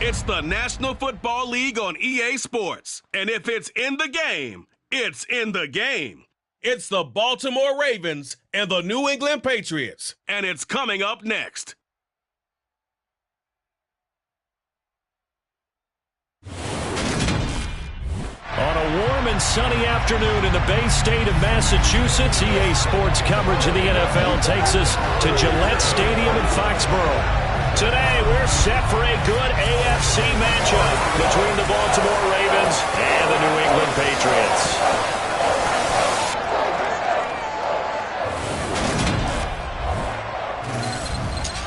It's the National Football League on EA Sports. And if it's in the game, it's in the game. It's the Baltimore Ravens and the New England Patriots. And it's coming up next. On a warm and sunny afternoon in the Bay State of Massachusetts, EA Sports coverage of the NFL takes us to Gillette Stadium in Foxborough. Today, we're set for a good AFC matchup between the Baltimore Ravens and the New England Patriots.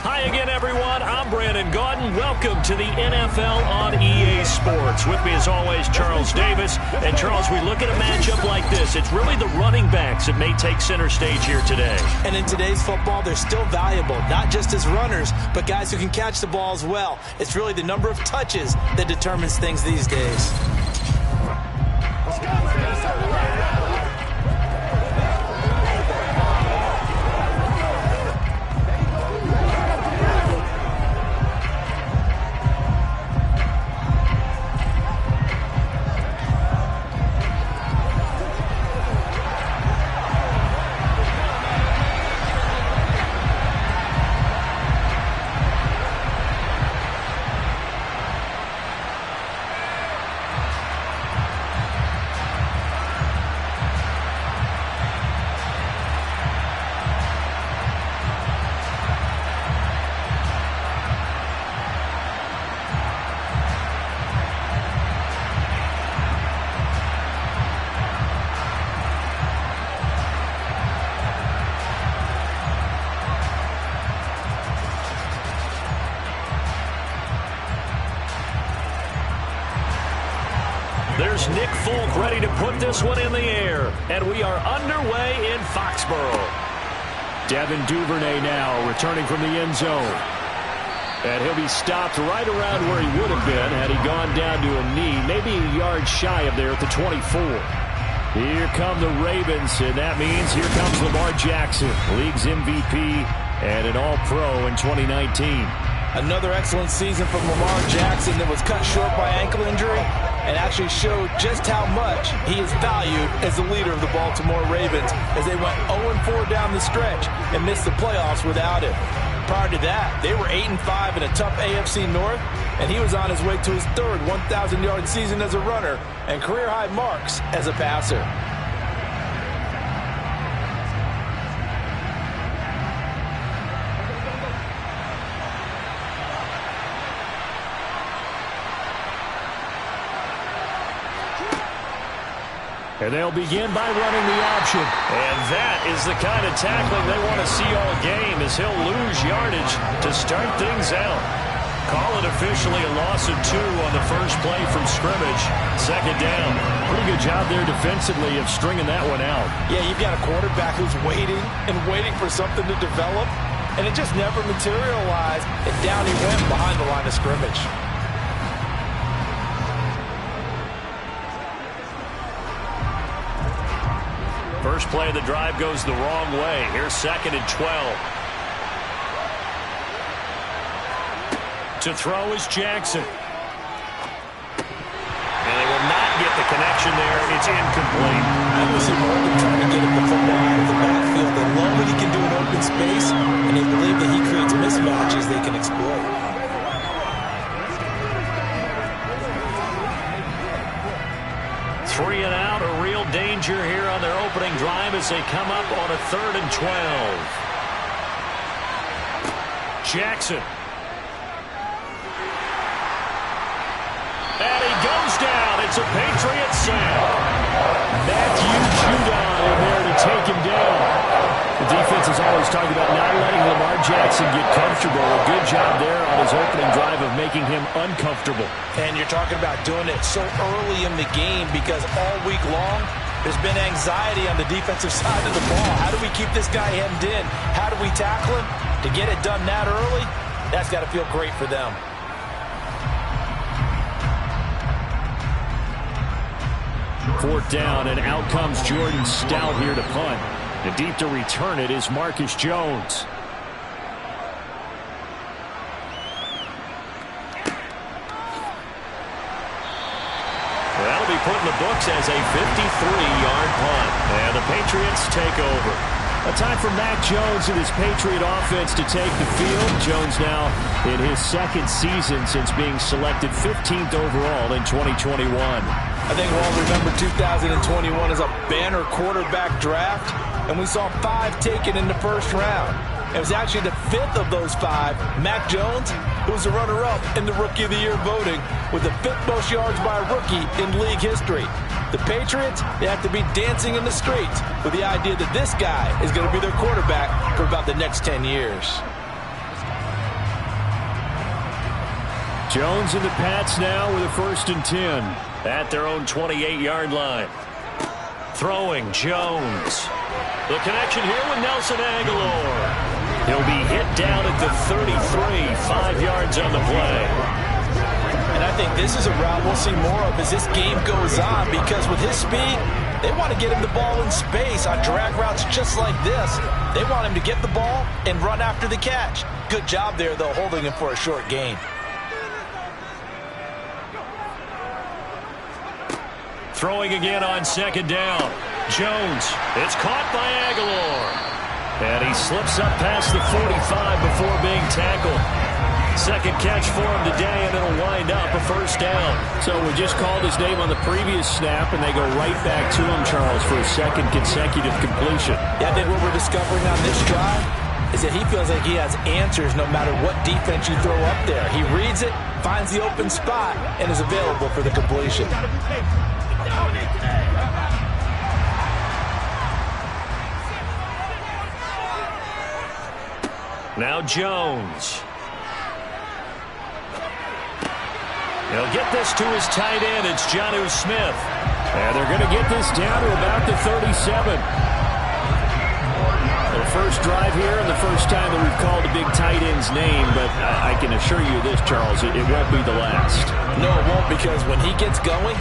Hi again, everyone. I'm Brandon Gaudin. Welcome to the NFL on EA Sports. With me, as always, Charles Davis. And, Charles, we look at a matchup like this. It's really the running backs that may take center stage here today. And in today's football, they're still valuable, not just as runners, but guys who can catch the ball as well. It's really the number of touches that determines things these days. There's Nick Folk ready to put this one in the air. And we are underway in Foxborough. Devin Duvernay now returning from the end zone. And he'll be stopped right around where he would have been had he gone down to a knee, maybe a yard shy of there at the 24. Here come the Ravens, and that means here comes Lamar Jackson, league's MVP and an All-Pro in 2019. Another excellent season from Lamar Jackson that was cut short by ankle injury and actually showed just how much he is valued as the leader of the Baltimore Ravens as they went 0-4 down the stretch and missed the playoffs without him. Prior to that, they were 8-5 in a tough AFC North, and he was on his way to his third 1,000-yard season as a runner and career-high marks as a passer. And they'll begin by running the option. And that is the kind of tackling they want to see all game, as he'll lose yardage to start things out. Call it officially a loss of 2 on the first play from scrimmage. Second down. Pretty good job there defensively of stringing that one out. Yeah, you've got a quarterback who's waiting and waiting for something to develop, and it just never materialized, and down he went behind the line of scrimmage. First play of the drive goes the wrong way. Here's 2nd and 12. To throw is Jackson. And they will not get the connection there. It's incomplete. I was Morgan trying to get him the football out of the backfield. They love what he can do in open space, and they believe that he creates mismatches they can exploit. Three and out, a real danger here on their opening drive as they come up on a 3rd and 12. Jackson. And he goes down. It's a Patriot sack. Matthew Judon in there to take him down. The defense is always talking about not letting Lamar Jackson get comfortable. A good job there on his opening drive of making him uncomfortable. And you're talking about doing it so early in the game because all week long there's been anxiety on the defensive side of the ball. How do we keep this guy hemmed in? How do we tackle him? To get it done that early, that's got to feel great for them. Fourth down, and out comes Jordan Stout here to punt. And deep to return it is Marcus Jones. put in the books as a 53-yard punt. And the Patriots take over. A time for Mac Jones and his Patriot offense to take the field. Jones now in his second season since being selected 15th overall in 2021. I think we'll all remember 2021 as a banner quarterback draft, and we saw 5 taken in the first round. It was actually the 5th of those 5, Mac Jones, who was the runner-up in the Rookie of the Year voting with the 5th most yards by a rookie in league history. The Patriots, they have to be dancing in the streets with the idea that this guy is going to be their quarterback for about the next 10 years. Jones and the Pats now with a 1st and 10 at their own 28-yard line. Throwing Jones. The connection here with Nelson Aguilar. He'll be hit down at the 33, 5 yards on the play. And I think this is a route we'll see more of as this game goes on, because with his speed, they want to get him the ball in space on drag routes just like this. They want him to get the ball and run after the catch. Good job there, though, holding him for a short gain. Throwing again on 2nd down. Jones, it's caught by Aguilar. And he slips up past the 45 before being tackled. Second catch for him today, and it'll wind up a 1st down. So we just called his name on the previous snap, and they go right back to him, Charles, for a 2nd consecutive completion. Yeah, I think what we're discovering on this drive is that he feels like he has answers no matter what defense you throw up there. He reads it, finds the open spot, and is available for the completion. Now Jones. He'll get this to his tight end. It's Jonnu Smith. And they're going to get this down to about the 37. The first drive here and the first time that we've called a big tight end's name, but I can assure you this, Charles, it won't be the last. No, it won't, because when he gets going,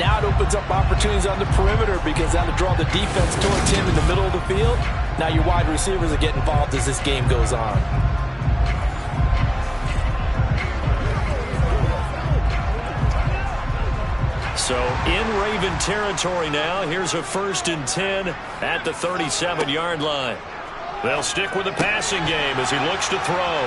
now it opens up opportunities on the perimeter, because that'll draw the defense towards him in the middle of the field. Now your wide receivers will get involved as this game goes on. So in Raven territory now, here's a 1st and 10 at the 37-yard line. They'll stick with the passing game as he looks to throw.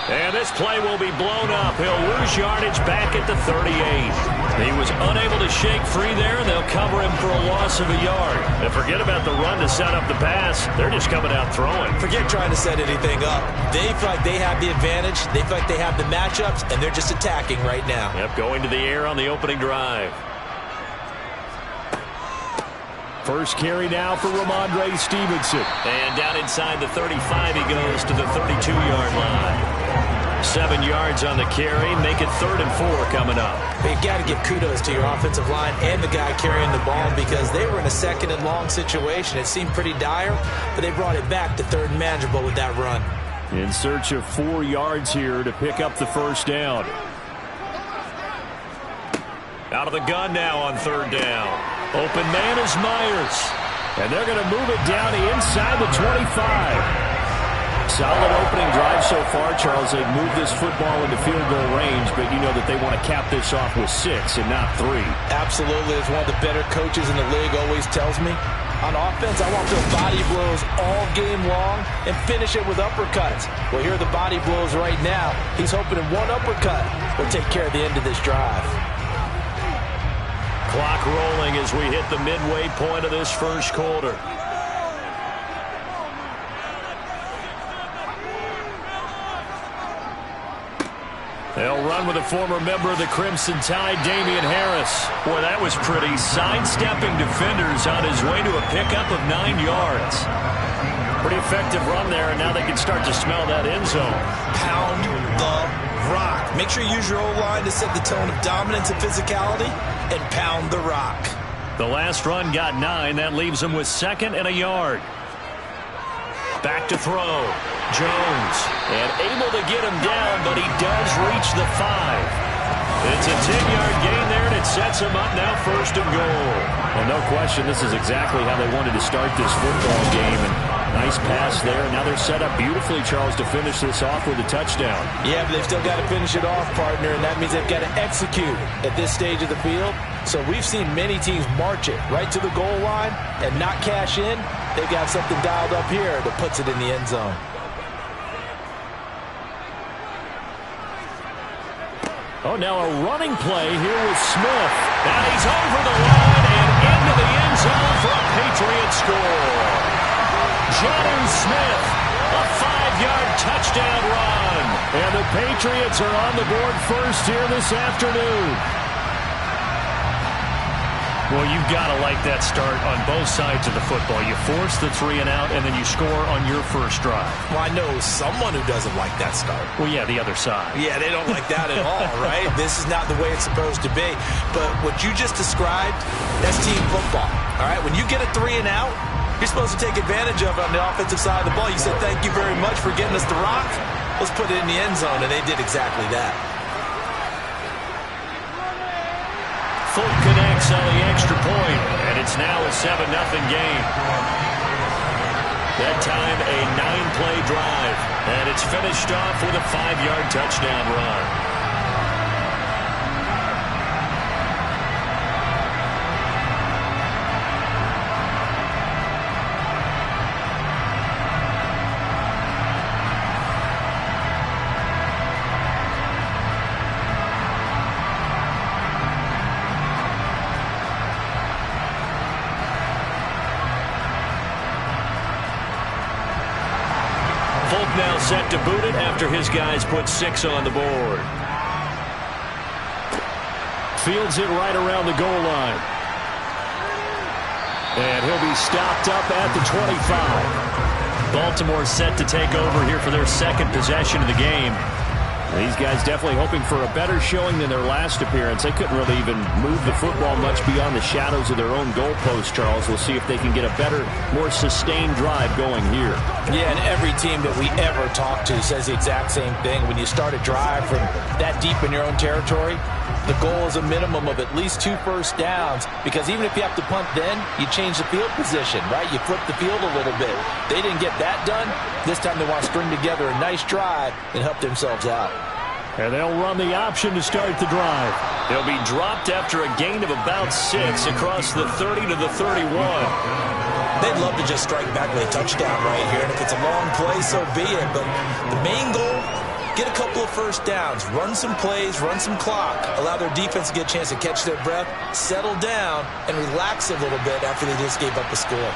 And this play will be blown up. He'll lose yardage back at the 38. He was unable to shake free there, and they'll cover him for a loss of a yard. And forget about the run to set up the pass. They're just coming out throwing. Forget trying to set anything up. They feel like they have the advantage. They feel like they have the matchups, and they're just attacking right now. Yep, going to the air on the opening drive. First carry now for Ramondre Stevenson. And down inside the 35, he goes to the 32-yard line. 7 yards on the carry. Make it 3rd and 4 coming up. But you got to give kudos to your offensive line and the guy carrying the ball, because they were in a 2nd and long situation. It seemed pretty dire, but they brought it back to 3rd and manageable with that run. In search of 4 yards here to pick up the 1st down. Out of the gun now on 3rd down. Open man is Myers. And they're going to move it down to inside the 25. Solid opening drive so far, Charles. They've moved this football into field goal range, but you know that they want to cap this off with 6 and not 3. Absolutely. As one of the better coaches in the league always tells me, on offense, I want to throw body blows all game long and finish it with uppercuts. Well, here are the body blows right now. He's hoping in one uppercut will take care of the end of this drive. Clock rolling as we hit the midway point of this 1st quarter. They'll run with a former member of the Crimson Tide, Damian Harris. Boy, that was pretty. Sidestepping defenders on his way to a pickup of 9 yards. Pretty effective run there, and now they can start to smell that end zone. Pound the rock. Make sure you use your O-line to set the tone of dominance and physicality, and pound the rock. The last run got 9. That leaves him with 2nd and a yard. Back to throw. Jones. And able to get him down, but he does reach the 5. It's a 10-yard gain there, and it sets him up now 1st and goal. Well, no question, this is exactly how they wanted to start this football game. And Nice pass there. Now they're set up beautifully, Charles, to finish this off with a touchdown. Yeah, but they've still got to finish it off, partner, and that means they've got to execute at this stage of the field. So we've seen many teams march it right to the goal line and not cash in. They've got something dialed up here that puts it in the end zone. Oh, now a running play here with Smith. And he's over the line and into the end zone for a Patriots score. Jonnu Smith, a 5-yard touchdown run. And the Patriots are on the board first here this afternoon. Well, you've got to like that start on both sides of the football. You force the 3 and out, and then you score on your first drive. Well, I know someone who doesn't like that start. Well, yeah, the other side. Yeah, they don't like that at all, right? This is not the way it's supposed to be. But what you just described, that's team football, all right? When you get a 3 and out, you're supposed to take advantage of it on the offensive side of the ball. You said, thank you very much for getting us the rock. Let's put it in the end zone, and they did exactly that. Fulk connects on the extra point, and it's now a 7-0 game. That time, a 9-play drive, and it's finished off with a 5-yard touchdown run. Fulk now set to boot it after his guys put 6 on the board. Fields it right around the goal line. And he'll be stopped up at the 25. Baltimore set to take over here for their second possession of the game. These guys definitely hoping for a better showing than their last appearance. They couldn't really even move the football much beyond the shadows of their own goalpost, Charles. We'll see if they can get a better, more sustained drive going here. Yeah, and every team that we ever talk to says the exact same thing. When you start a drive from that deep in your own territory, the goal is a minimum of at least 2 first downs, because even if you have to punt then, you change the field position, right? You flip the field a little bit. They didn't get that done. This time they want to string together a nice drive and help themselves out. And they'll run the option to start the drive. They'll be dropped after a gain of about 6 across the 30 to the 31. They'd love to just strike back with a touchdown right here, and if it's a long play, so be it. But the main goal, get a couple of first downs, run some plays, run some clock, allow their defense to get a chance to catch their breath, settle down, and relax a little bit after they just gave up a score.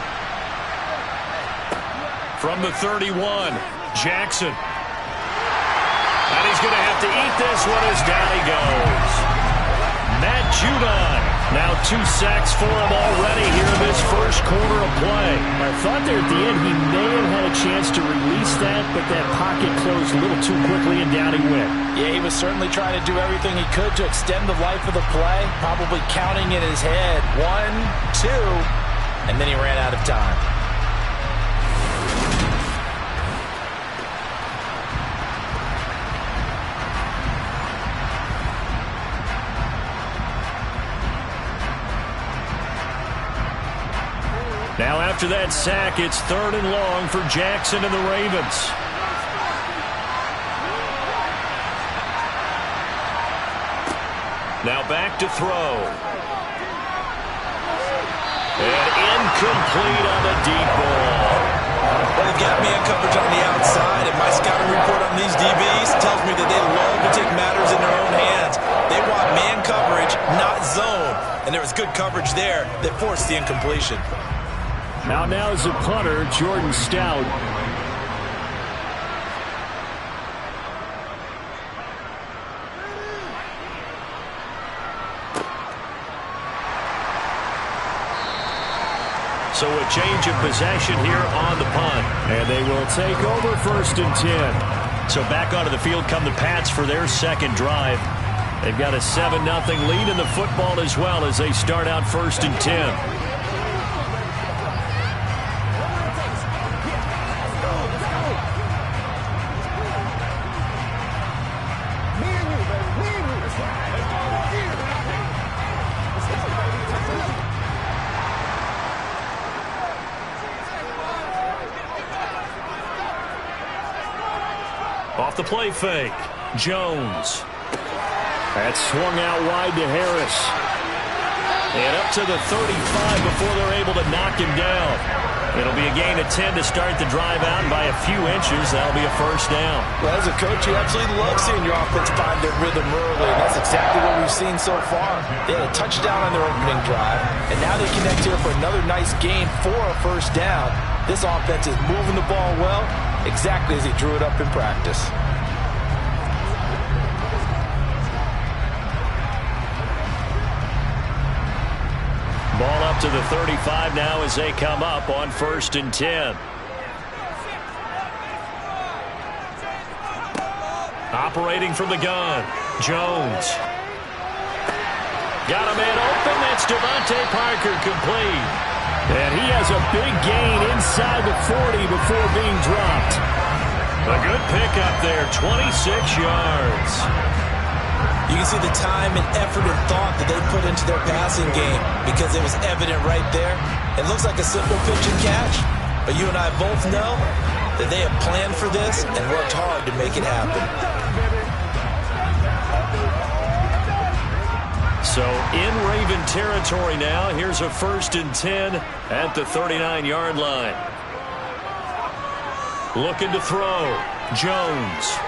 From the 31, Jackson. And he's going to have to eat this one as down he goes. Matt Judon. Now 2 sacks for him already here in this first quarter of play. I thought there at the end he may have had a chance to release that, but that pocket closed a little too quickly and down he went. Yeah, he was certainly trying to do everything he could to extend the life of the play, probably counting in his head 1, 2, and then he ran out of time. Now after that sack, it's 3rd and long for Jackson and the Ravens. Now back to throw. And incomplete on the deep ball. Well, they've got man coverage on the outside, and my scouting report on these DBs tells me that they love to take matters in their own hands. They want man coverage, not zone. And there was good coverage there that forced the incompletion. Now is the punter, Jordan Stout. So a change of possession here on the punt. And they will take over 1st and 10. So back onto the field come the Pats for their second drive. They've got a 7-0 lead in the football as well as they start out 1st and 10. the play fake. Jones. That's swung out wide to Harris. And up to the 35 before they're able to knock him down. It'll be a gain of 10 to start the drive out, and by a few inches, that'll be a first down. Well, as a coach, you absolutely love seeing your offense find their rhythm early, and that's exactly what we've seen so far. They had a touchdown on their opening drive, and now they connect here for another nice gain for a first down. This offense is moving the ball well, exactly as he drew it up in practice. Ball up to the 35 now as they come up on 1st and 10. Operating from the gun, Jones. Got a man open. That's Devontae Parker complete. And he has a big gain inside the 40 before being dropped. A good pickup there, 26 yards. You can see the time and effort and thought that they put into their passing game because it was evident right there. It looks like a simple pitch and catch, but you and I both know that they have planned for this and worked hard to make it happen. So in Raven territory now, here's a 1st and 10 at the 39-yard line. Looking to throw, Jones.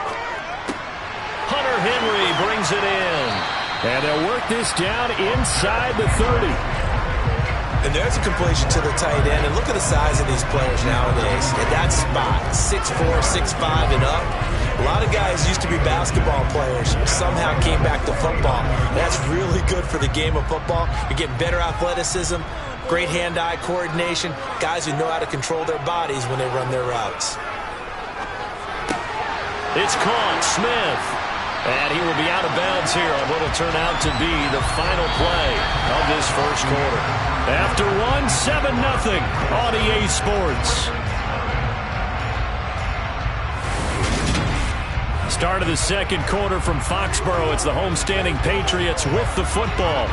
Hunter Henry brings it in. And they'll work this down inside the 30. And there's a completion to the tight end. And look at the size of these players nowadays. At that spot, 6'4", 6'5", and up. A lot of guys used to be basketball players, somehow came back to football. That's really good for the game of football. You're getting better athleticism, great hand-eye coordination, guys who know how to control their bodies when they run their routes. It's caught, Smith. And he will be out of bounds here on what will turn out to be the final play of this first quarter. After one, 7-0 on EA Sports. Start of the second quarter from Foxborough. It's the homestanding Patriots with the football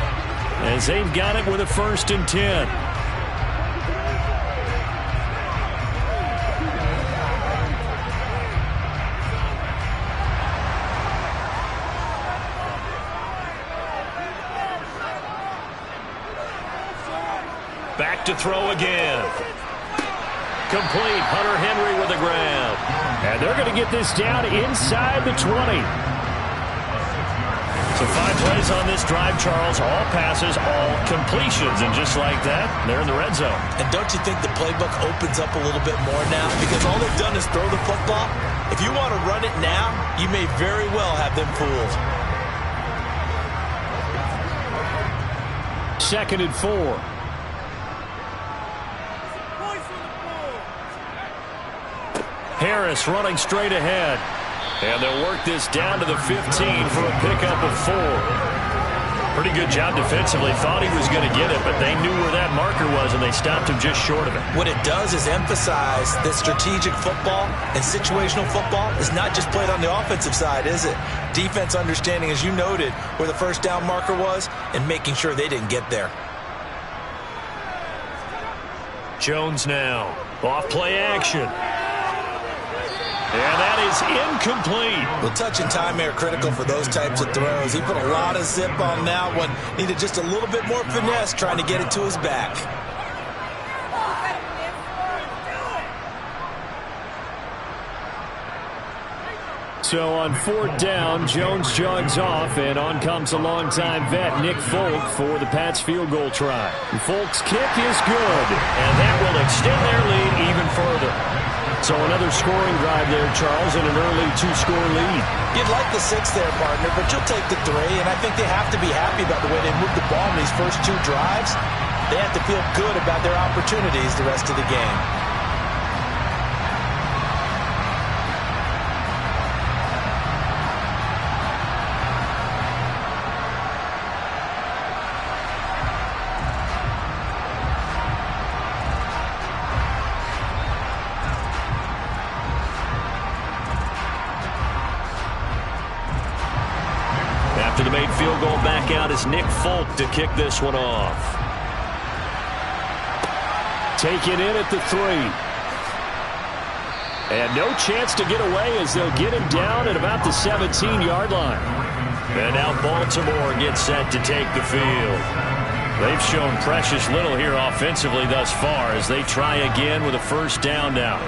as they've got it with a 1st and 10. Back to throw again. Complete. Hunter Henry with a grab. And they're going to get this down inside the 20. So 5 plays on this drive, Charles. All passes, all completions. And just like that, they're in the red zone. And don't you think the playbook opens up a little bit more now? Because all they've done is throw the football. If you want to run it now, you may very well have them fooled. 2nd and 4. Harris running straight ahead. And they'll work this down to the 15 for a pickup of 4. Pretty good job defensively. Thought he was going to get it, but they knew where that marker was, and they stopped him just short of it. What it does is emphasize that strategic football and situational football is not just played on the offensive side, is it? Defense understanding, as you noted, where the first down marker was and making sure they didn't get there. Jones now. Off play action. And that is incomplete. Well, touch and time are critical for those types of throws. He put a lot of zip on that one. Needed just a little bit more finesse trying to get it to his back. So on 4th down, Jones jogs off, and on comes a longtime vet, Nick Folk, for the Pats field goal try. Folk's kick is good, and that will extend their lead even further. So another scoring drive there, Charles, and an early 2-score lead. You'd like the 6 there, partner, but you'll take the 3, and I think they have to be happy about the way they moved the ball in these first 2 drives. They have to feel good about their opportunities the rest of the game. After the made field goal, back out is Nick Folk to kick this one off. Taken in at the 3. And no chance to get away as they'll get him down at about the 17-yard line. And now Baltimore gets set to take the field. They've shown precious little here offensively thus far as they try again with a first down now.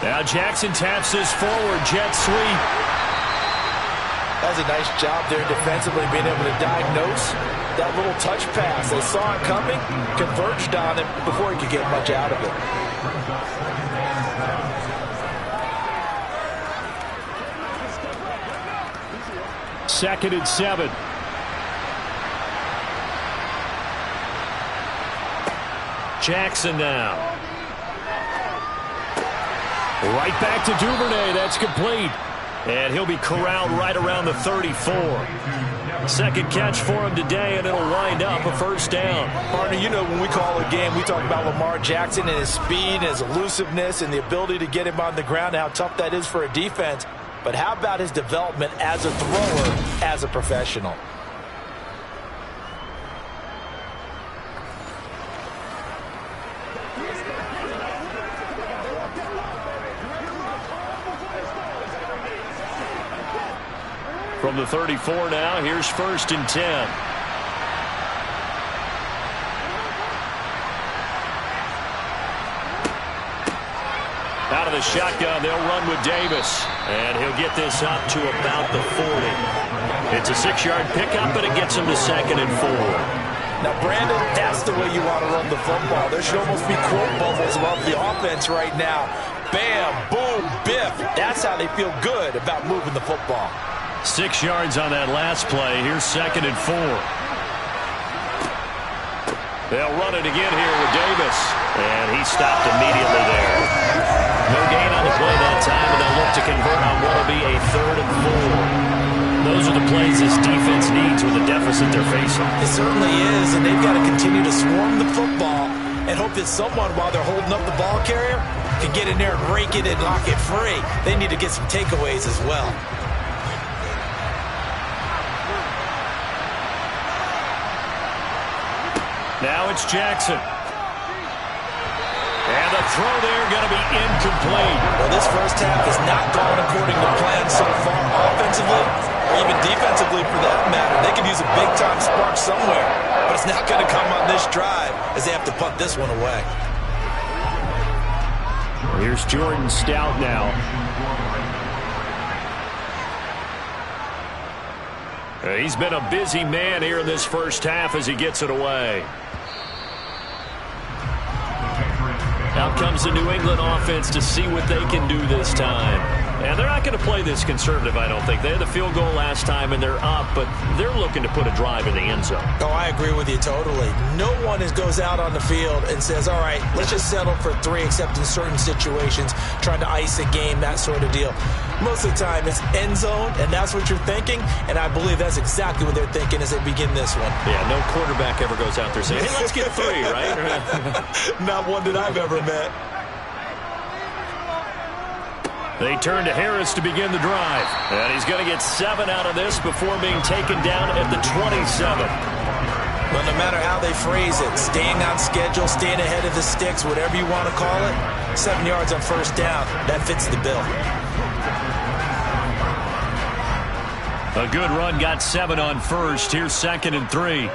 Now Jackson taps this forward jet sweep. That's a nice job there defensively, being able to diagnose that little touch pass. They saw it coming, converged on it before he could get much out of it. Second and 7. Jackson now. Right back to Duvernay. That's complete. And he'll be corralled right around the 34. Second catch for him today, and it'll wind up a first down. Partner, you know when we call a game, we talk about Lamar Jackson and his speed, and his elusiveness, and the ability to get him on the ground, and how tough that is for a defense. But how about his development as a thrower, as a professional? From the 34 now, here's first and 10. Out of the shotgun, they'll run with Davis. And he'll get this up to about the 40. It's a 6-yard pickup, but it gets him to second and 4. Now, Brandon, that's the way you want to run the football. There should almost be quote bubbles above the offense right now. Bam, boom, biff. That's how they feel good about moving the football. 6 yards on that last play. Here's second and 4. They'll run it again here with Davis. And he stopped immediately there. No gain on the play that time, and they'll look to convert on what will be a third and 4. Those are the plays this defense needs with the deficit they're facing. It certainly is, and they've got to continue to swarm the football and hope that someone, while they're holding up the ball carrier, can get in there and rake it and lock it free. They need to get some takeaways as well. Now it's Jackson. And the throw there going to be incomplete. Well, this first half has not gone according to plan so far offensively, or even defensively for that matter. They could use a big-time spark somewhere, but it's not going to come on this drive as they have to punt this one away. Here's Jordan Stout now. He's been a busy man here in this first half as he gets it away. Out comes the New England offense to see what they can do this time. And they're not going to play this conservative, I don't think. They had the field goal last time, and they're up, but they're looking to put a drive in the end zone. Oh, I agree with you totally. No one goes out on the field and says, all right, let's just settle for 3, except in certain situations, trying to ice a game, that sort of deal. Most of the time, it's end zone, and that's what you're thinking, and I believe that's exactly what they're thinking as they begin this one. Yeah, no quarterback ever goes out there saying, hey, let's get 3, right? Not one that I've ever met. They turn to Harris to begin the drive. And he's going to get 7 out of this before being taken down at the 27. Well, no matter how they phrase it, staying on schedule, staying ahead of the sticks, whatever you want to call it, 7 yards on first down, that fits the bill. A good run, got 7 on first. Here's second and 3.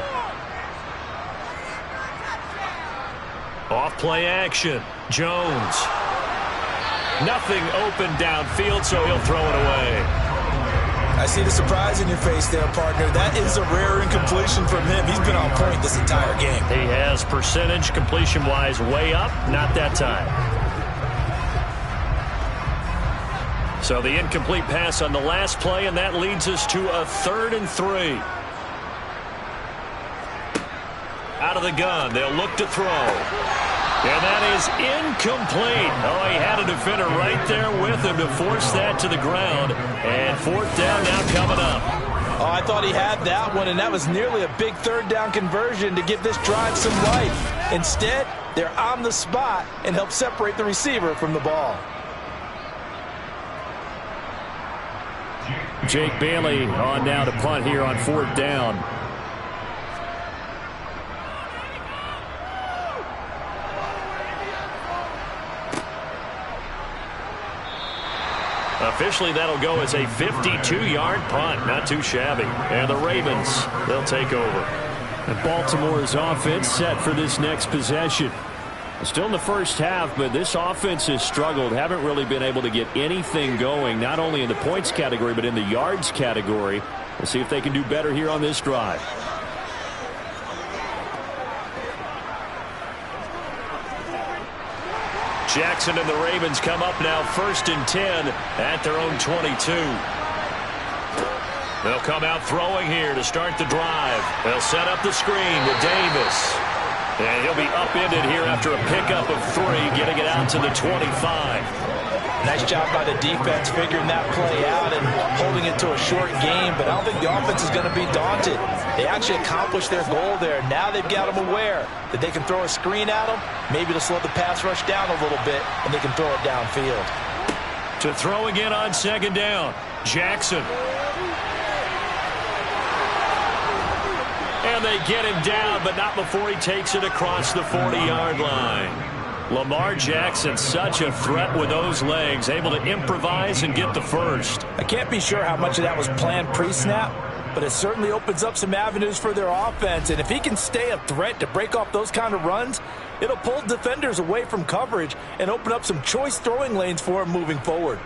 Off play action. Jones. Nothing open downfield, so he'll throw it away. I see the surprise in your face there, partner. That is a rare incompletion from him. He's been on point this entire game. He has percentage, completion-wise, way up. Not that time. So the incomplete pass on the last play, and that leads us to a 3rd and 3. Out of the gun, they'll look to throw. And that is incomplete. Oh, he had a defender right there with him to force that to the ground. And 4th down now coming up. Oh, I thought he had that one, and that was nearly a big third down conversion to give this drive some life. Instead, they're on the spot and help separate the receiver from the ball. Jake Bailey on now to punt here on 4th down. Officially, that'll go as a 52-yard punt. Not too shabby. And the Ravens, they'll take over. And Baltimore's offense set for this next possession. Still in the first half, but this offense has struggled. Haven't really been able to get anything going, not only in the points category, but in the yards category. We'll see if they can do better here on this drive. Jackson and the Ravens come up now 1st and 10 at their own 22. They'll come out throwing here to start the drive. They'll set up the screen to Davis. And he'll be upended here after a pickup of 3, getting it out to the 25. Nice job by the defense figuring that play out and holding it to a short game, but I don't think the offense is going to be daunted. They actually accomplished their goal there. Now they've got them aware that they can throw a screen at them, maybe to slow the pass rush down a little bit, and they can throw it downfield. To throw again on 2nd down, Jackson. And they get him down, but not before he takes it across the 40-yard line. Lamar Jackson, such a threat with those legs, able to improvise and get the first. I can't be sure how much of that was planned pre-snap, but it certainly opens up some avenues for their offense. And if he can stay a threat to break off those kind of runs, it'll pull defenders away from coverage and open up some choice throwing lanes for him moving forward.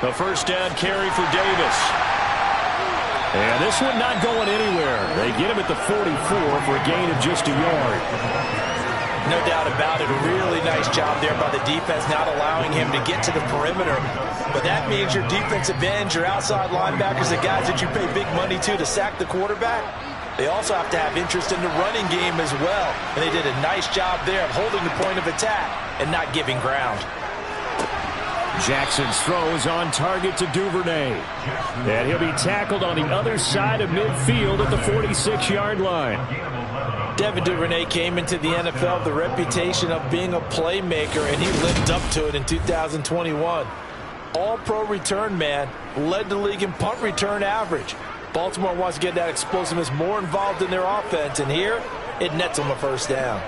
The first down carry for Davis. And this one not going anywhere. They get him at the 44 for a gain of just a yard. No doubt about it. A really nice job there by the defense, not allowing him to get to the perimeter. But that means your defensive ends, your outside linebackers, the guys that you pay big money to sack the quarterback, they also have to have interest in the running game as well. And they did a nice job there of holding the point of attack and not giving ground. Jackson's throw is on target to Duvernay. And he'll be tackled on the other side of midfield at the 46-yard line. Devin Duvernay came into the NFL with the reputation of being a playmaker, and he lived up to it in 2021. All-pro return man, led the league in punt return average. Baltimore wants to get that explosiveness more involved in their offense, and here it nets them a first down.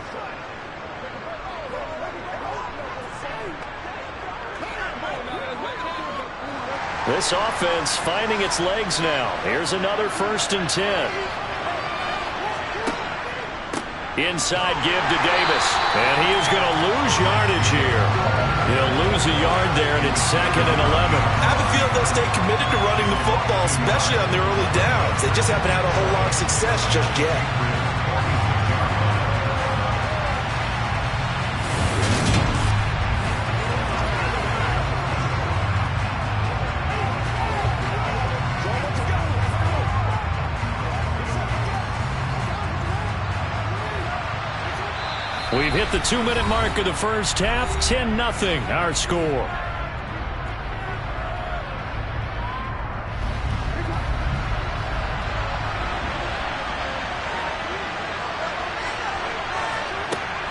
This offense finding its legs now. Here's another 1st and 10. Inside give to Davis. And he is going to lose yardage here. He'll lose a yard there, and it's 2nd and 11. I have a feeling they'll stay committed to running the football, especially on their early downs. They just haven't had a whole lot of success just yet. We've hit the 2-minute mark of the first half. 10-0 our score.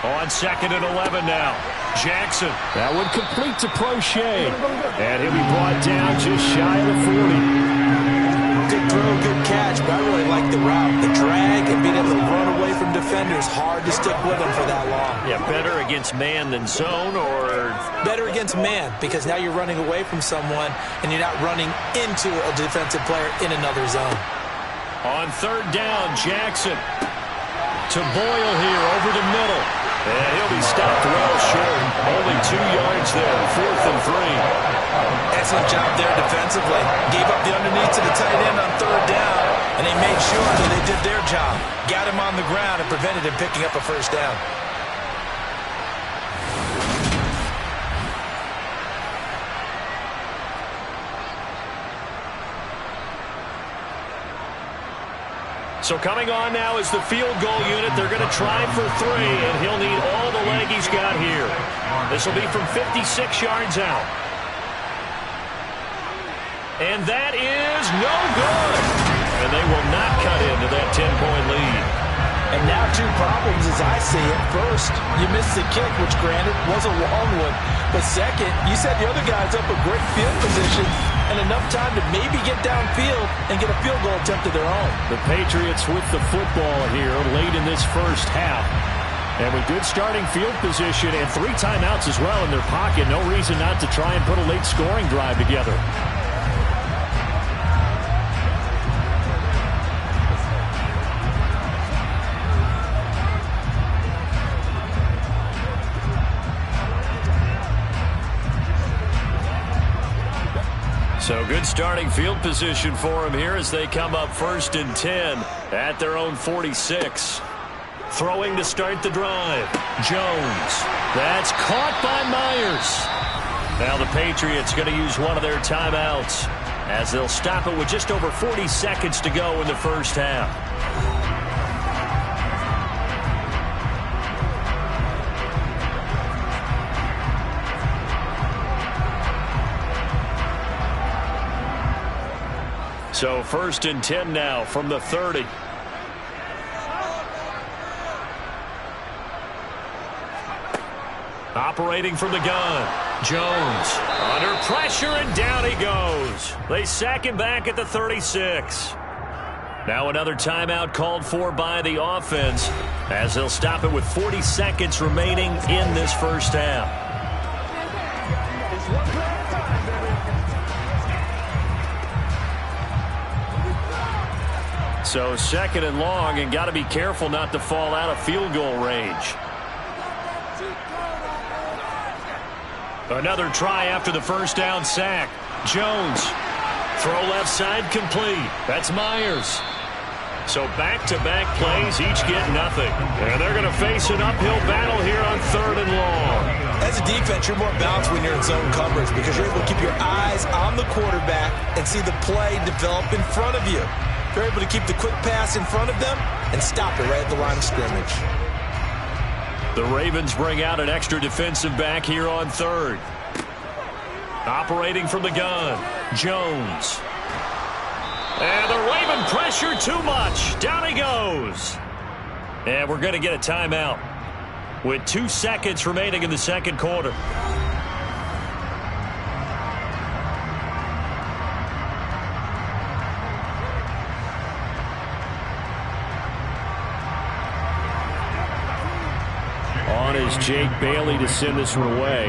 On 2nd and 11 now. Jackson. That one complete to Prochet. And he'll be brought down just shy of the 40. Good throw, good catch, but I really like the route. The drag and being able to run away from defenders. Hard to stick with them for that long. Yeah, better against man than zone, or? Better against man, because now you're running away from someone and you're not running into a defensive player in another zone. On 3rd down, Jackson to Boyle here over the middle. And he'll be stopped well short. Only 2 yards there, 4th and 3. Excellent job there defensively. Gave up the underneath to the tight end on 3rd down, and they made sure that they did their job. Got him on the ground and prevented him picking up a first down. So coming on now is the field goal unit. They're going to try for 3, and he'll need all the leg he's got here. This will be from 56 yards out. And that is no good. And they will not cut into that 10-point lead. And now 2 problems as I see it. First, you missed the kick, which granted was a long one. But second, you set the other guys up a great field position and enough time to maybe get downfield and get a field goal attempt of their own. The Patriots with the football here late in this first half. And with good starting field position and 3 timeouts as well in their pocket, no reason not to try and put a late scoring drive together. So good starting field position for him here as they come up 1st and 10 at their own 46. Throwing to start the drive. Jones. That's caught by Myers. Now the Patriots going to use one of their timeouts as they'll stop it with just over 40 seconds to go in the first half. So 1st and 10 now from the 30. Operating from the gun. Jones under pressure, and down he goes. They sack him back at the 36. Now another timeout called for by the offense as they'll stop it with 40 seconds remaining in this first half. So 2nd and long, and got to be careful not to fall out of field goal range. Another try after the first down sack. Jones. Throw left side complete. That's Myers. So back-to-back plays, each get nothing. And they're going to face an uphill battle here on 3rd and long. As a defense, you're more balanced when you're in zone coverage because you're able to keep your eyes on the quarterback and see the play develop in front of you. They're able to keep the quick pass in front of them and stop it right at the line of scrimmage. The Ravens bring out an extra defensive back here on 3rd. Operating from the gun, Jones. And the Raven pressure too much. Down he goes. And we're going to get a timeout with 2 seconds remaining in the second quarter. On is Jake Bailey to send this one away.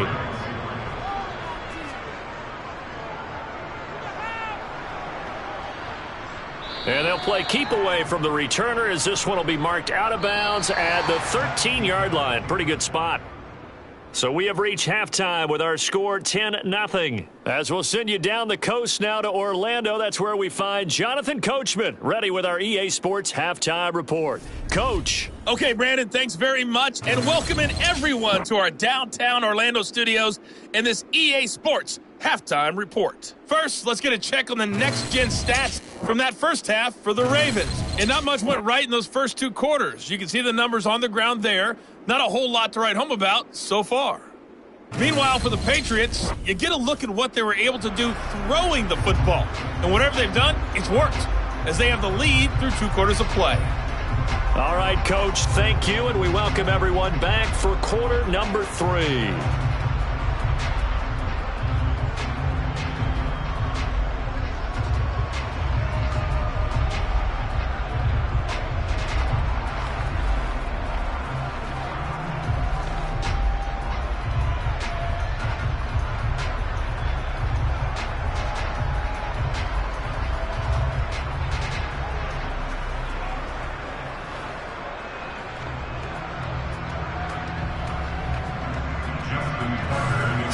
And they'll play keep away from the returner as this one will be marked out of bounds at the 13-yard line. Pretty good spot. So we have reached halftime with our score 10-0. As we'll send you down the coast now to Orlando. That's where we find Jonathan Coachman ready with our EA Sports Halftime Report. Coach. Okay, Brandon, thanks very much. And welcoming everyone to our downtown Orlando studios and this EA Sports Halftime Report. First, let's get a check on the next-gen stats from that first half for the Ravens. And not much went right in those first 2 quarters. You can see the numbers on the ground there. Not a whole lot to write home about so far. Meanwhile, for the Patriots, you get a look at what they were able to do throwing the football. And whatever they've done, it's worked, as they have the lead through 2 quarters of play. All right, Coach, thank you, and we welcome everyone back for quarter number 3.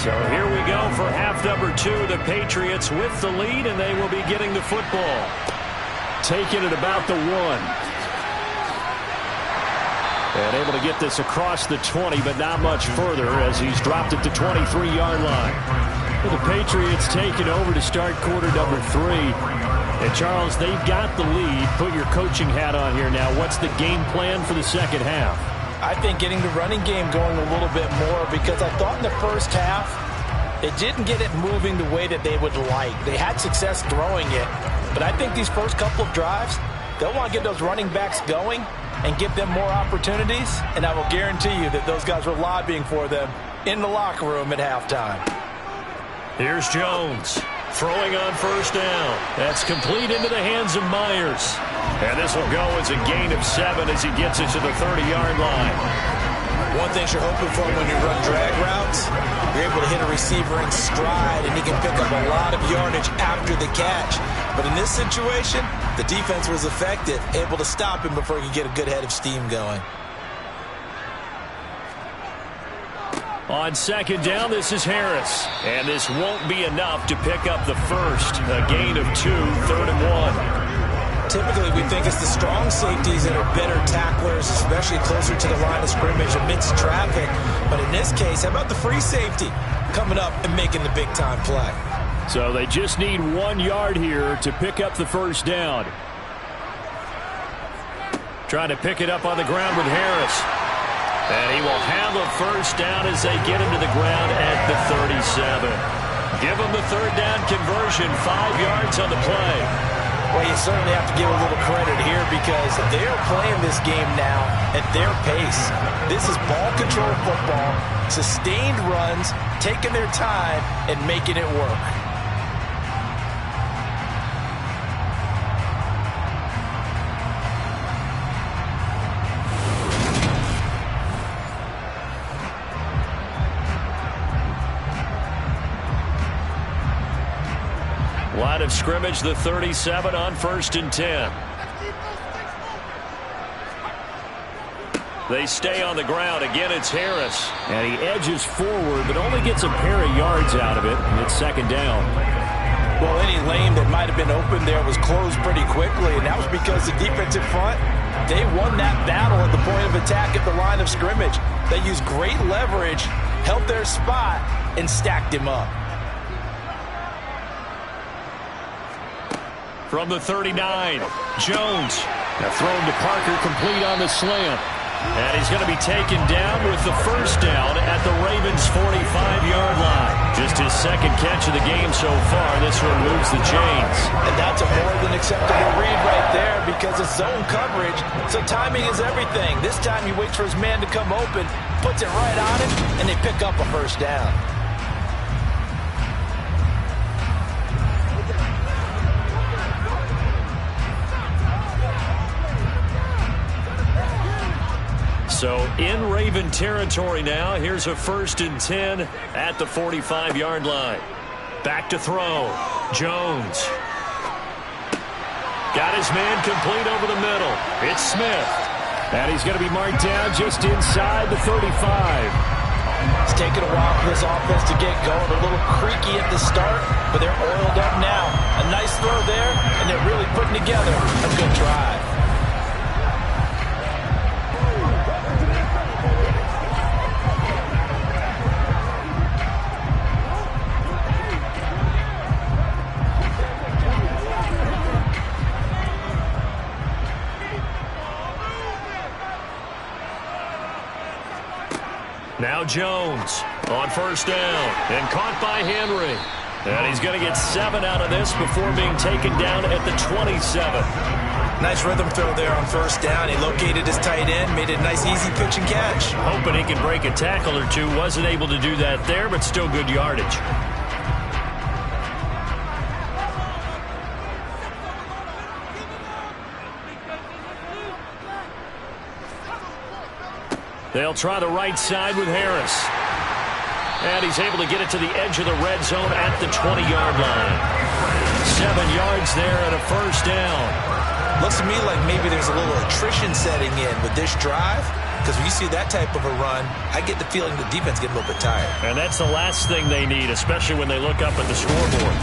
So here we go for half number 2. The Patriots with the lead, and they will be getting the football. Taking it about the 1. And able to get this across the 20, but not much further as he's dropped it to 23-yard line. Well, the Patriots taking over to start quarter number 3. And, Charles, they've got the lead. Put your coaching hat on here now. What's the game plan for the second half? I think getting the running game going a little bit more, because I thought in the first half it didn't get it moving the way that they would like. They had success throwing it, but I think these first couple of drives, they'll want to get those running backs going and give them more opportunities, and I will guarantee you that those guys were lobbying for them in the locker room at halftime. Here's Jones throwing on first down. That's complete into the hands of Myers. And this will go as a gain of 7 as he gets it to the 30-yard line. One thing you're hoping for when you run drag routes, you're able to hit a receiver in stride, and he can pick up a lot of yardage after the catch. But in this situation, the defense was effective, able to stop him before he could get a good head of steam going. On second down, this is Harris. And this won't be enough to pick up the first. A gain of 2, 3rd and 1. Typically, we think it's the strong safeties that are better tacklers, especially closer to the line of scrimmage amidst traffic. But in this case, how about the free safety coming up and making the big-time play? So they just need 1 yard here to pick up the first down. Trying to pick it up on the ground with Harris. And he will have a first down as they get him to the ground at the 37. Give him the 3rd down conversion, 5 yards on the play. Well, you certainly have to give a little credit here because they're playing this game now at their pace. This is ball control football, sustained runs, taking their time and making it work. Line of scrimmage, the 37 on 1st and 10. They stay on the ground. Again, it's Harris. And he edges forward, but only gets a pair of yards out of it, and it's 2nd down. Well, any lane that might have been open there was closed pretty quickly, and that was because the defensive front, they won that battle at the point of attack at the line of scrimmage. They used great leverage, held their spot, and stacked him up. From the 39, Jones. Now thrown to Parker, complete on the slant. And he's going to be taken down with the first down at the Ravens' 45-yard line. Just his 2nd catch of the game so far. This one moves the chains. And that's a more than acceptable read right there because it's zone coverage, so timing is everything. This time he waits for his man to come open, puts it right on him, and they pick up a first down. So in Raven territory now. Here's a 1st and 10 at the 45-yard line. Back to throw. Jones. Got his man complete over the middle. It's Smith. And he's going to be marked down just inside the 35. It's taken a while for this offense to get going. A little creaky at the start, but they're oiled up now. A nice throw there, and they're really putting together a good drive. Now Jones on first down and caught by Henry. And he's going to get 7 out of this before being taken down at the 27. Nice rhythm throw there on first down. He located his tight end, made it a nice easy pitch and catch. Hoping he can break a tackle or two. Wasn't able to do that there, but still good yardage. They'll try the right side with Harris. And he's able to get it to the edge of the red zone at the 20-yard line. 7 yards there and a first down. Looks to me like maybe there's a little attrition setting in with this drive. Because when you see that type of a run, I get the feeling the defense getting a little bit tired. And that's the last thing they need, especially when they look up at the scoreboard.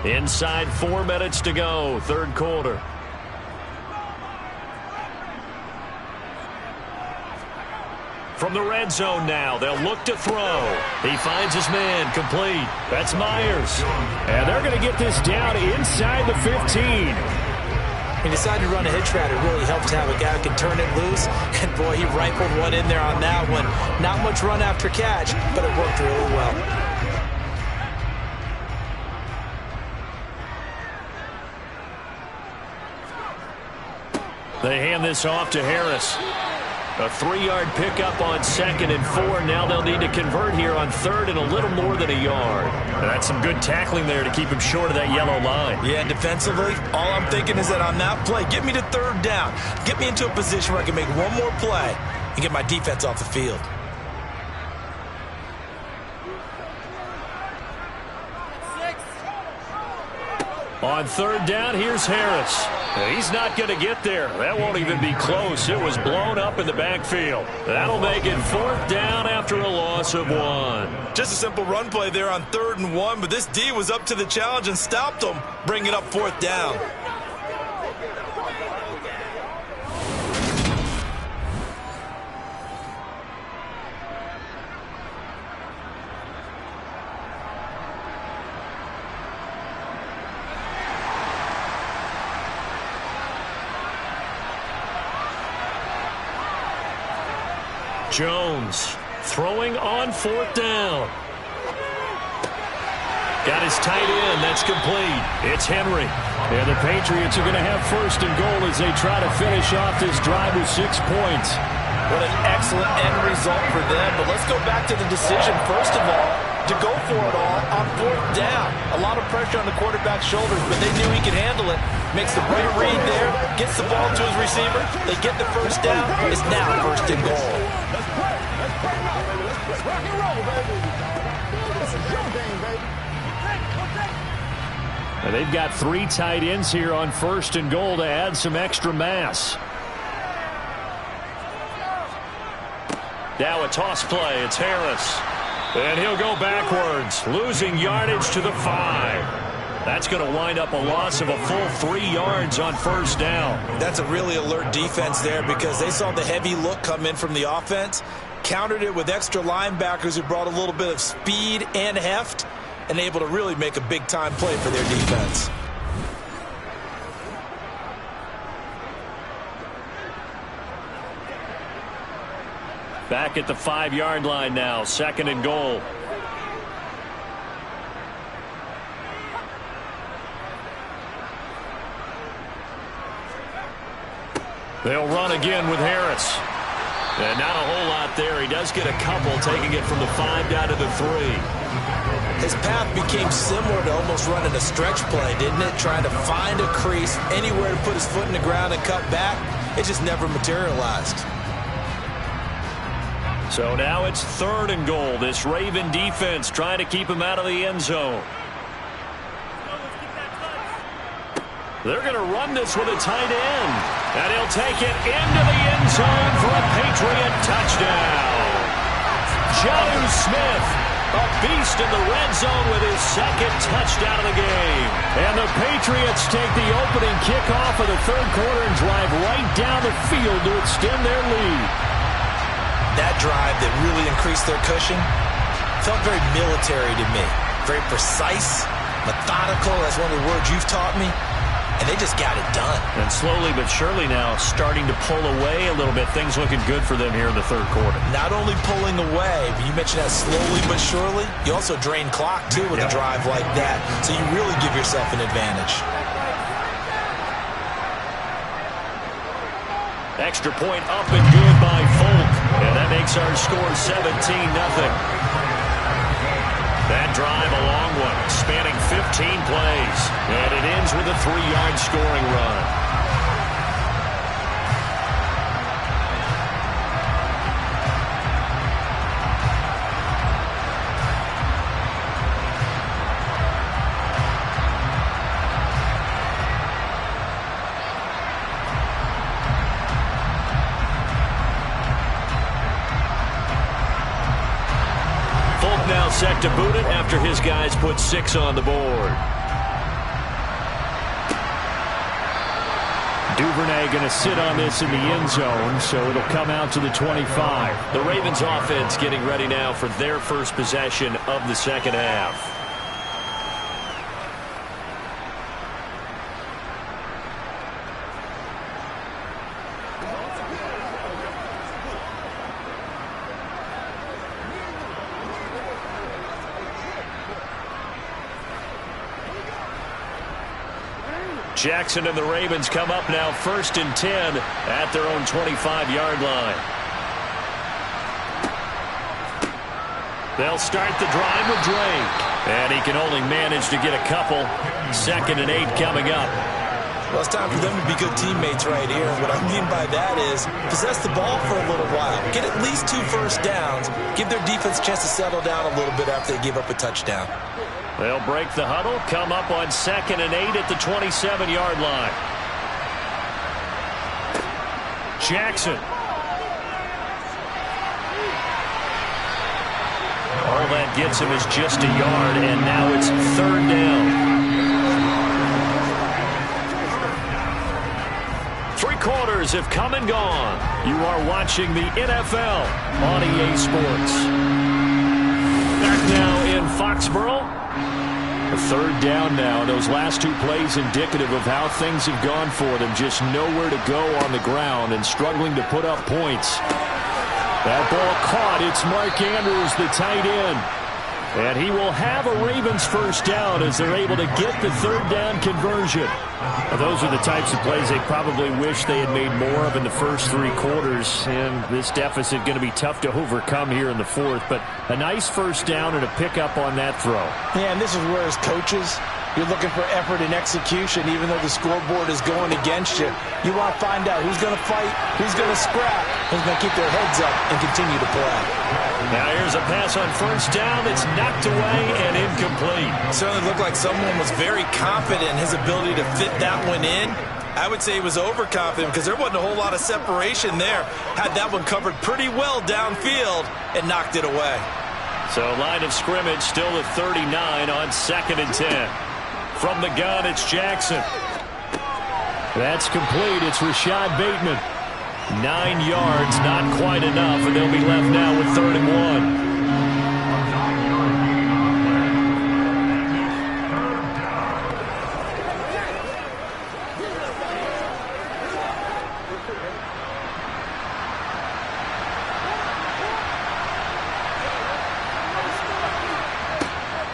Inside 4 minutes to go, 3rd quarter. From the red zone now, they'll look to throw. He finds his man, complete. That's Myers. And they're going to get this down inside the 15. He decided to run a hitch route. It really helped to have a guy who can turn it loose. And, boy, he rifled one in there on that one. Not much run after catch, but it worked really well. They hand this off to Harris. A 3-yard pickup on 2nd and 4. Now they'll need to convert here on 3rd and a little more than a yard. That's some good tackling there to keep him short of that yellow line. Yeah, and defensively, all I'm thinking is that on that play, get me to 3rd down. Get me into a position where I can make one more play and get my defense off the field. On 3rd down, here's Harris. He's not going to get there. That won't even be close. It was blown up in the backfield. That'll make it 4th down after a loss of 1. Just a simple run play there on 3rd and 1, but this D was up to the challenge and stopped him, bringing up 4th down. Jones throwing on 4th down. Got his tight end. That's complete. It's Henry. And the Patriots are going to have 1st and goal as they try to finish off this drive with 6 points. What an excellent end result for them. But let's go back to the decision, first of all, to go for it all on 4th down. A lot of pressure on the quarterback's shoulders, but they knew he could handle it. Makes the right read there, gets the ball to his receiver. They get the 1st down. It's now 1st and goal. Let's rock and roll, baby. This is your game, baby. And they've got 3 tight ends here on 1st and goal to add some extra mass. Now a toss play. It's Harris. And he'll go backwards, losing yardage to the 5. That's going to wind up a loss of a full 3 yards on 1st down. That's a really alert defense there because they saw the heavy look come in from the offense, countered it with extra linebackers who brought a little bit of speed and heft, and able to really make a big-time play for their defense. Back at the 5-yard line now, 2nd and goal. They'll run again with Harris. And not a whole lot there. He does get a couple, taking it from the 5 down to the 3. His path became similar to almost running a stretch play, didn't it? Trying to find a crease, anywhere to put his foot in the ground and cut back. It just never materialized. So now it's 3rd and goal. This Raven defense trying to keep him out of the end zone. They're going to run this with a tight end. And he'll take it into the end zone for a Patriot touchdown. Jonnu Smith, a beast in the red zone with his 2nd touchdown of the game. And the Patriots take the opening kickoff of the 3rd quarter and drive right down the field to extend their lead. That drive that really increased their cushion felt very military to me. Very precise, methodical. That's one of the words you've taught me. And they just got it done. And slowly but surely now starting to pull away a little bit. Things looking good for them here in the 3rd quarter. Not only pulling away, but you mentioned that slowly but surely. You also drain clock, too, with a drive like that. So you really give yourself an advantage. Extra point up and good by Folk. And that makes our score 17-0. That drive, a long one, spanning 15 plays. And it ends with a 3-yard scoring run. Set to boot it after his guys put 6 on the board. Duvernay going to sit on this in the end zone, so it'll come out to the 25. The Ravens offense getting ready now for their first possession of the second half. Jackson and the Ravens come up now 1st and 10 at their own 25-yard line. They'll start the drive with Drake. And he can only manage to get a couple. 2nd and 8 coming up. Well, it's time for them to be good teammates right here. What I mean by that is possess the ball for a little while. Get at least 2 first downs. Give their defense a chance to settle down a little bit after they give up a touchdown. They'll break the huddle, come up on 2nd and 8 at the 27-yard line. Jackson. All that gets him is just a yard, and now it's 3rd down. 3 quarters have come and gone. You are watching the NFL on EA Sports. Back now in Foxborough. A 3rd down now. Those last 2 plays indicative of how things have gone for them. Just nowhere to go on the ground and struggling to put up points. That ball caught. It's Mark Andrews, the tight end. And he will have a Ravens first down as they're able to get the 3rd down conversion. Well, those are the types of plays they probably wish they had made more of in the first 3 quarters. And this deficit going to be tough to overcome here in the 4th. But a nice first down and a pickup on that throw. Yeah, and this is where as coaches, you're looking for effort and execution, even though the scoreboard is going against you. You want to find out who's going to fight, who's going to scrap, who's going to keep their heads up and continue to play. Now here's a pass on first down that's knocked away and incomplete. It certainly looked like someone was very confident in his ability to fit that one in. I would say he was overconfident because there wasn't a whole lot of separation there. Had that one covered pretty well downfield and knocked it away. So line of scrimmage still at 39 on 2nd and 10. From the gun, it's Jackson. That's complete. It's Rashad Bateman. 9 yards, not quite enough, and they'll be left now with 3rd and 1.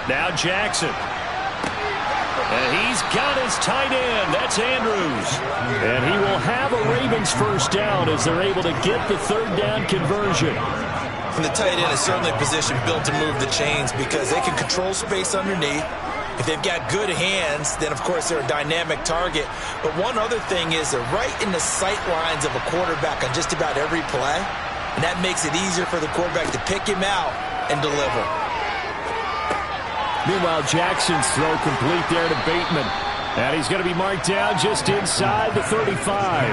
Now Jackson. And he's got his tight end. That's Andrews. And he will have a Ravens first down as they're able to get the 3rd down conversion. And the tight end is certainly a position built to move the chains because they can control space underneath. If they've got good hands, then, of course, they're a dynamic target. But one other thing is they're right in the sight lines of a quarterback on just about every play. And that makes it easier for the quarterback to pick him out and deliver. Meanwhile, Jackson's throw complete there to Bateman. And he's going to be marked down just inside the 35.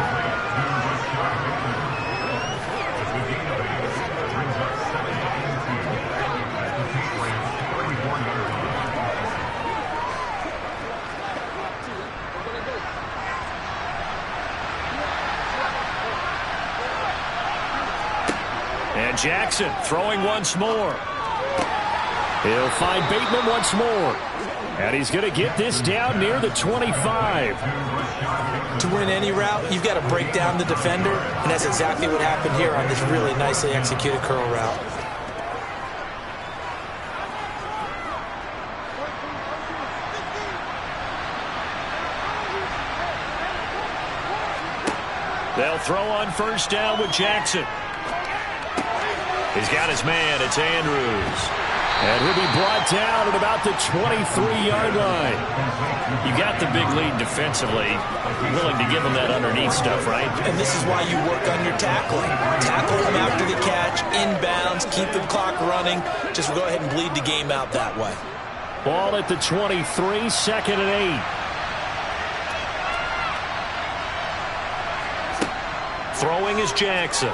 And Jackson throwing once more. He'll find Bateman once more. And he's going to get this down near the 25. To win any route, you've got to break down the defender, and that's exactly what happened here on this really nicely executed curl route. They'll throw on first down with Jackson. He's got his man. It's Andrews. And he'll be brought down at about the 23-yard line. You got the big lead defensively. Willing to give him that underneath stuff, right? And this is why you work on your tackling. Tackle him after the catch, inbounds, keep the clock running. Just go ahead and bleed the game out that way. Ball at the 23, 2nd and 8. Throwing is Jackson.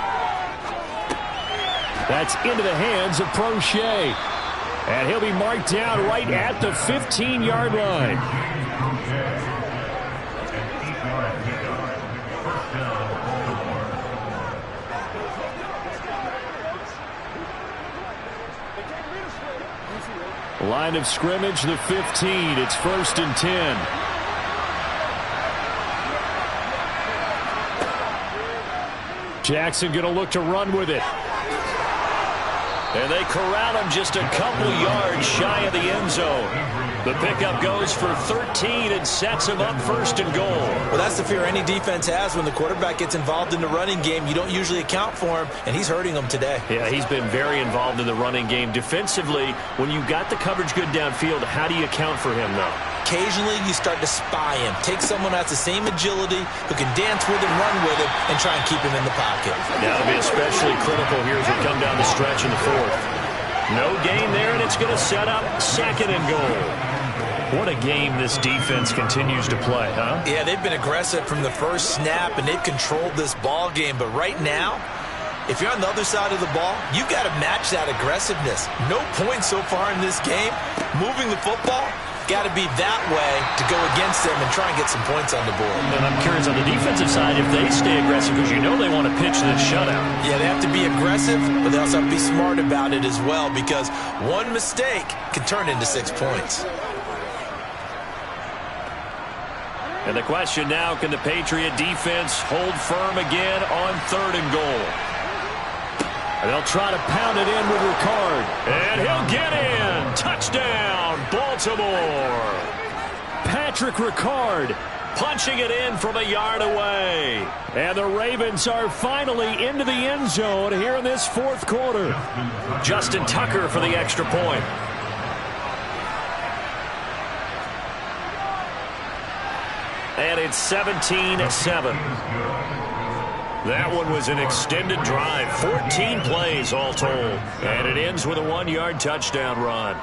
That's into the hands of Prochet. And he'll be marked down right at the 15-yard line. Line of scrimmage, the 15. It's 1st and 10. Jackson going to look to run with it. And they corral him just a couple yards shy of the end zone. The pickup goes for 13 and sets him up 1st and goal. Well, that's the fear any defense has when the quarterback gets involved in the running game. You don't usually account for him, and he's hurting them today. Yeah, he's been very involved in the running game. Defensively, when you got the coverage good downfield, how do you account for him, though? Occasionally, you start to spy him. Take someone who has the same agility, who can dance with him, run with him, and try and keep him in the pocket. That'll be especially critical here as we come down the stretch in the 4th. No gain there, and it's going to set up 2nd and goal. What a game this defense continues to play, huh? Yeah, they've been aggressive from the first snap, and they've controlled this ball game. But right now, if you're on the other side of the ball, you got to match that aggressiveness. No points so far in this game. Moving the football, got to be that way to go against them and try and get some points on the board. And I'm curious on the defensive side if they stay aggressive, because you know they want to pitch this shutout. Yeah, they have to be aggressive, but they also have to be smart about it as well, because one mistake can turn into 6 points. And the question now, can the Patriot defense hold firm again on 3rd and goal? And they'll try to pound it in with Ricard. And he'll get in. Touchdown, Baltimore. Patrick Ricard punching it in from a yard away. And the Ravens are finally into the end zone here in this 4th quarter. Justin Tucker for the extra point. And it's 17-7. That one was an extended drive. 14 plays all told. And it ends with a 1-yard touchdown run.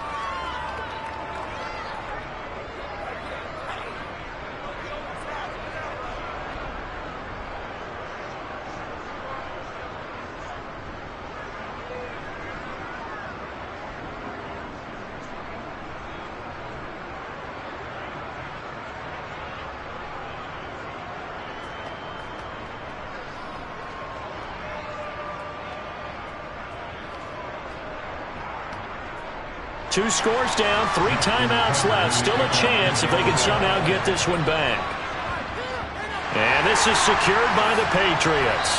Two scores down, 3 timeouts left. Still a chance if they can somehow get this one back. And this is secured by the Patriots.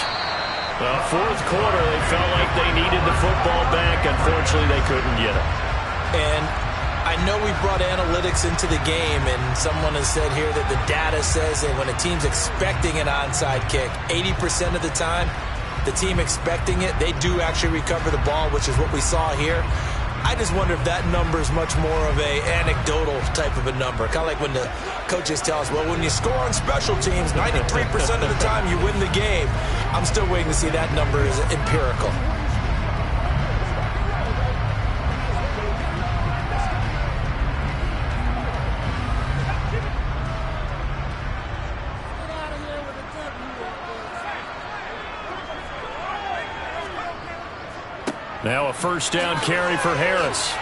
The 4th quarter, they felt like they needed the football back. Unfortunately, they couldn't get it. And I know we brought analytics into the game, and someone has said here that the data says that when a team's expecting an onside kick, 80% of the time, the team expecting it, they do actually recover the ball, which is what we saw here. I just wonder if that number is much more of a anecdotal type of a number. Kind of like when the coaches tell us, well, when you score on special teams, 93% of the time you win the game. I'm still waiting to see that number is empirical. Now a 1st down carry for Harris.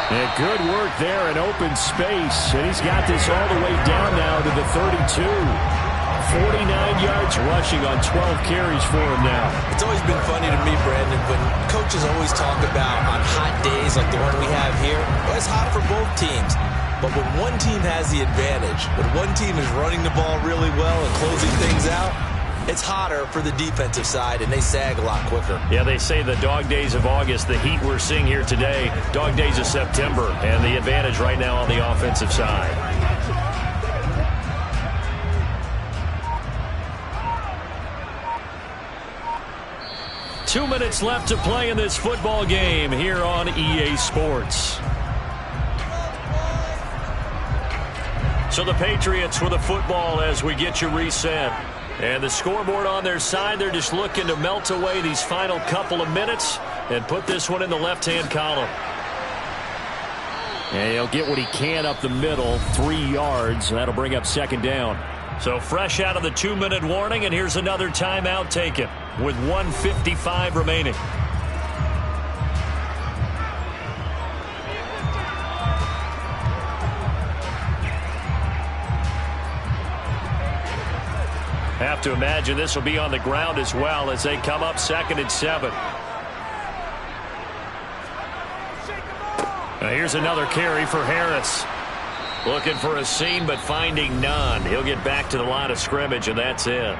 And good work there in open space. And he's got this all the way down now to the 32. 49 yards rushing on 12 carries for him now. It's always been funny to me, Brandon, when coaches always talk about on hot days like the one we have here, well, it's hot for both teams. But when one team has the advantage, when one team is running the ball really well and closing things out, it's hotter for the defensive side, and they sag a lot quicker. Yeah, they say the dog days of August, the heat we're seeing here today, dog days of September, and the advantage right now on the offensive side. Two minutes left to play in this football game here on EA Sports. So the Patriots with the football as we get you reset. And the scoreboard on their side, they're just looking to melt away these final couple of minutes and put this one in the left-hand column. And he'll get what he can up the middle, 3 yards. That'll bring up 2nd down. So fresh out of the 2-minute warning, and here's another timeout taken with 1:55 remaining. Have to imagine this will be on the ground as well as they come up 2nd and 7. Here's another carry for Harris. Looking for a seam, but finding none. He'll get back to the line of scrimmage, and that's it.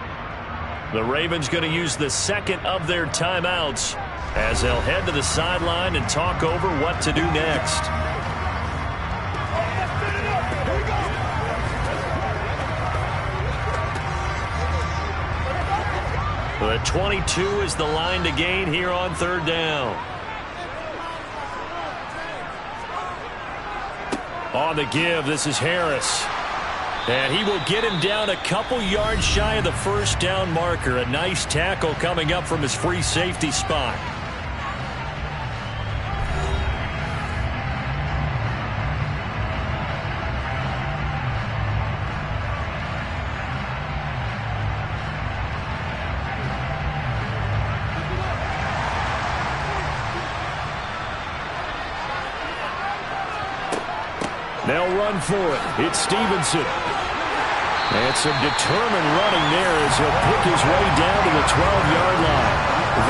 The Ravens going to use the second of their timeouts as they'll head to the sideline and talk over what to do next. The 22 is the line to gain here on third down. On the give, this is Harris. And he will get him down a couple yards shy of the first down marker. A nice tackle coming up from his free safety spot. They'll run for it. It's Stevenson. And some determined running there as he'll pick his way down to the 12-yard line.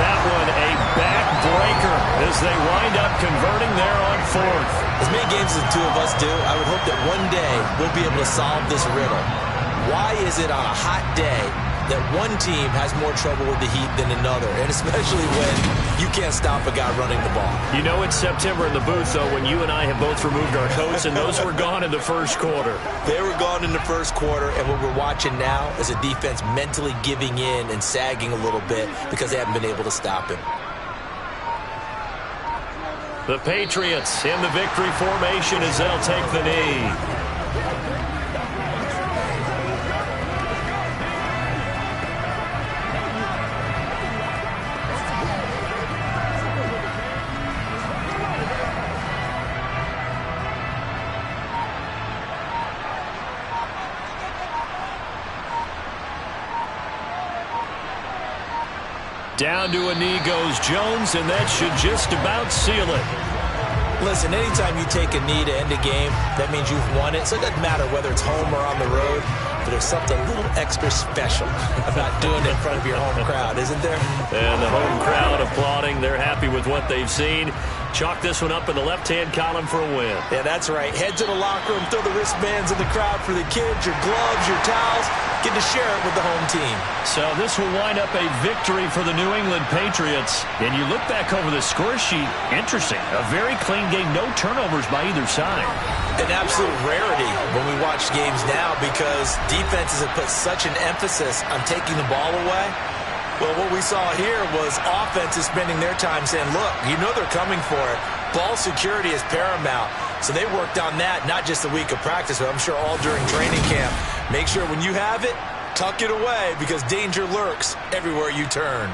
That one a backbreaker as they wind up converting there on fourth. As many games as the two of us do, I would hope that one day we'll be able to solve this riddle. Why is it on a hot day that one team has more trouble with the heat than another, and especially when you can't stop a guy running the ball? You know it's September in the booth, though, when you and I have both removed our coats, and those were gone in the first quarter. They were gone in the first quarter, and what we're watching now is a defense mentally giving in and sagging a little bit because they haven't been able to stop him. The Patriots in the victory formation as they'll take the knee. Down to a knee goes Jones, and that should just about seal it. Listen, anytime you take a knee to end a game, that means you've won it. So it doesn't matter whether it's home or on the road, but there's something a little extra special about doing it in front of your home crowd, isn't there? And the home crowd applauding. They're happy with what they've seen. Chalk this one up in the left-hand column for a win. Yeah, that's right. Head to the locker room, throw the wristbands in the crowd for the kids, your gloves, your towels. Get to share it with the home team. So this will wind up a victory for the New England Patriots. And you look back over the score sheet, interesting. A very clean game, no turnovers by either side. An absolute rarity when we watch games now because defenses have put such an emphasis on taking the ball away. Well, what we saw here was offenses spending their time saying, look, you know they're coming for it. Ball security is paramount. So they worked on that, not just a week of practice, but I'm sure all during training camp. Make sure when you have it, tuck it away because danger lurks everywhere you turn.